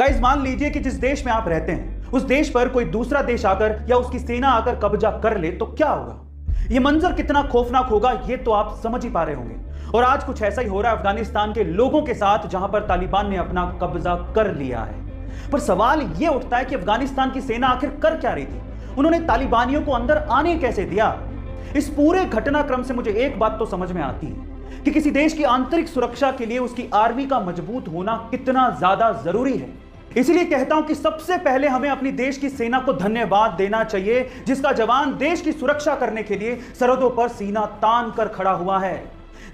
Guys मान लीजिए कि जिस देश में आप रहते हैं उस देश पर कोई दूसरा देश आकर या उसकी सेना आकर कब्जा कर ले तो क्या होगा। यह मंजर कितना खौफनाक होगा यह तो आप समझ ही पा रहे होंगे। और आज कुछ ऐसा ही हो रहा है अफगानिस्तान के लोगों के साथ, जहां पर तालिबान ने अपना कब्जा कर लिया है। पर सवाल यह उठता है कि अफगानिस्तान की सेना आखिर कर क्या रही थी, उन्होंने तालिबानियों को अंदर आने कैसे दिया। इस पूरे घटनाक्रम से मुझे एक बात तो समझ में आती है कि किसी देश की आंतरिक सुरक्षा के लिए उसकी आर्मी का मजबूत होना कितना ज्यादा जरूरी है। इसलिए कहता हूं कि सबसे पहले हमें अपनी देश की सेना को धन्यवाद देना चाहिए, जिसका जवान देश की सुरक्षा करने के लिए सरहदों पर सीना तान कर खड़ा हुआ है।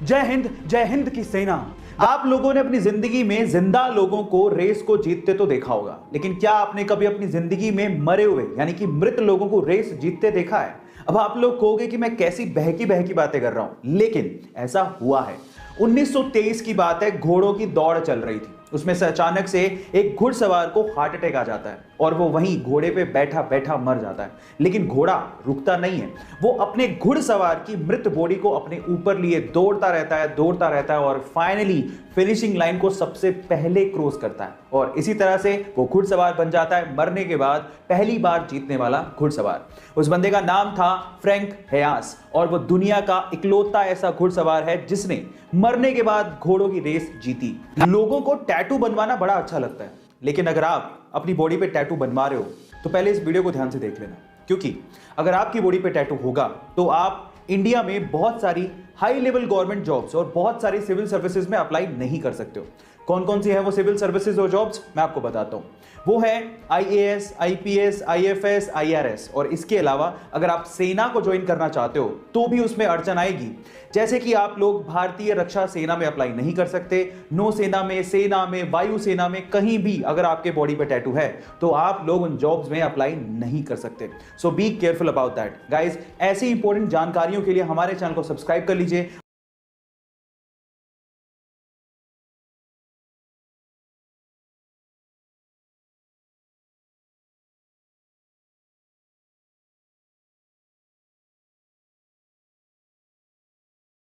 जय हिंद की सेना। आप लोगों ने अपनी जिंदगी में जिंदा लोगों को रेस को जीतते तो देखा होगा, लेकिन क्या आपने कभी अपनी जिंदगी में मरे हुए यानी कि मृत लोगों को रेस जीतते देखा है? अब आप लोग कहोगे कि मैं कैसी बहकी बहकी बातें कर रहा हूं, लेकिन ऐसा हुआ है। 1923 की बात है, घोड़ों की दौड़ चल रही थी। उसमें से अचानक से एक घुड़सवार को हार्ट अटैक आ जाता है और वो वहीं घोड़े पे बैठा बैठा मर जाता है। लेकिन घोड़ा रुकता नहीं है, वो अपने घुड़सवार की मृत बॉडी को अपने ऊपर लिए दौड़ता रहता है और फाइनली फिनिशिंग लाइन को सबसे पहले क्रॉस करता है। और इसी तरह से वो घुड़सवार बन जाता है मरने के बाद पहली बार जीतने वाला घुड़सवार। उस बंदे का नाम था फ्रैंक हेयास और वो दुनिया का इकलौता ऐसा घुड़सवार है जिसने मरने के बाद घोड़ों की रेस जीती। लोगों को टैटू बनवाना बड़ा अच्छा लगता है, लेकिन अगर आप अपनी बॉडी पे टैटू बनवा रहे हो तो पहले इस वीडियो को ध्यान से देख लेना, क्योंकि अगर आपकी बॉडी पे टैटू होगा तो आप इंडिया में बहुत सारी हाई लेवल गवर्नमेंट जॉब्स और बहुत सारी सिविल सर्विसेज में अप्लाई नहीं कर सकते हो। कौन कौन सी है वो सिविल सर्विसेज और जॉब्स, मैं आपको बताता हूं। वो है आईएएस, आईपीएस, आईएफएस, आईआरएस। और इसके अलावा अगर आप सेना को ज्वाइन करना चाहते हो तो भी उसमें अड़चन आएगी, जैसे कि आप लोग भारतीय रक्षा सेना में अप्लाई नहीं कर सकते। नौसेना में, सेना में, वायुसेना में, कहीं भी अगर आपके बॉडी पे टैटू है तो आप लोग उन जॉब्स में अप्लाई नहीं कर सकते। So be careful about that guys. ऐसी इंपॉर्टेंट जानकारियों के लिए हमारे चैनल को सब्सक्राइब कर लीजिए।